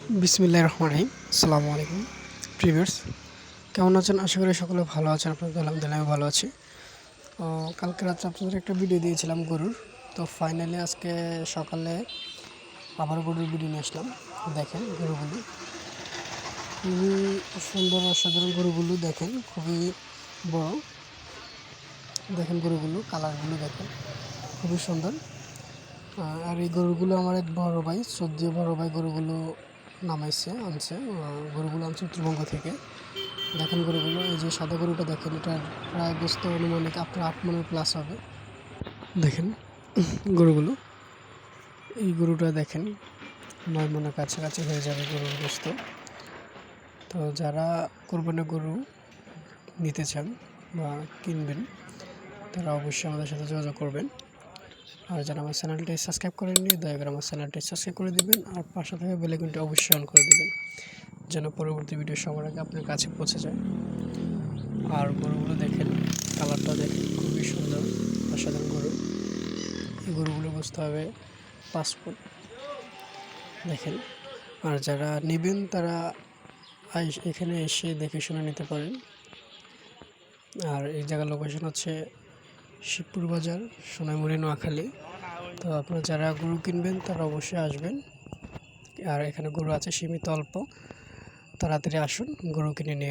বিসমিল্লাহির রহমানির রহিম। আসসালামু আলাইকুম ভিউয়ার্স, কেমন আছেন? আশা করি সকলে ভালো আছেন। আপনাদের আলহামদুলিল্লাহ আমি ভালো আছি। কালকে রাত্রে আপনাদের একটা ভিডিও দিয়েছিলাম গরুর। তো ফাইনালি আজকে সকালে আবার গরুর ভিডিও নিয়ে আসলাম। দেখেন গরুগুলো খুবই সুন্দর, অসাধারণ গরুগুলো দেখেন, খুবই বড়। দেখেন গরুগুলো কালারগুলো দেখেন, খুবই সুন্দর। আর এই গরুগুলো আমার এক বড় ভাই, শ্রদ্ধেয় বড় ভাই গরুগুলো আনছে। গরুগুলো আনছে উত্তরবঙ্গ থেকে। দেখেন গরুগুলো, এই যে সাদা গরুটা দেখেন, এটার প্রায় গোস্ত অনুমানিক আপনার 8 মনের প্লাস হবে। দেখেন গরুগুলো, এই গরুটা দেখেন 9 মনের কাছাকাছি হয়ে যাবে গরুর গোস্ত। তো যারা কোরবানি গরু নিতে চান বা কিনবেন, তারা অবশ্যই আমাদের সাথে যোগাযোগ করবেন। আর যারা আমার চ্যানেলটি সাবস্ক্রাইব করেননি, দয়া করে আমার চ্যানেলটি সাবস্ক্রাইব করে দিবেন আর পাশে থাকা বেল আইকনটি অবশ্যই অন করে দিবেন, যেন পরবর্তী ভিডিও সবার আগে আপনার কাছে পৌঁছে যায়। আর গরুগুলো দেখেন, কালারটা দেখেন, খুবই সুন্দর, অসাধারণ গরু। এই গরুগুলো বুঝতে হবে 5 ফুট। দেখেন, আর যারা নেবেন তারা এখানে এসে দেখে শুনে নিতে পারেন। আর এই জায়গার লোকেশন হচ্ছে শিবপুর বাজার, সোনাইমুড়ি, নোয়াখালী। তো আপনারা যারা গরু কিনবেন তারা অবশ্যই আসবেন। আর এখানে গরু আছে সীমিত, অল্প, তাড়াতাড়ি আসুন, গরু কিনে নিয়ে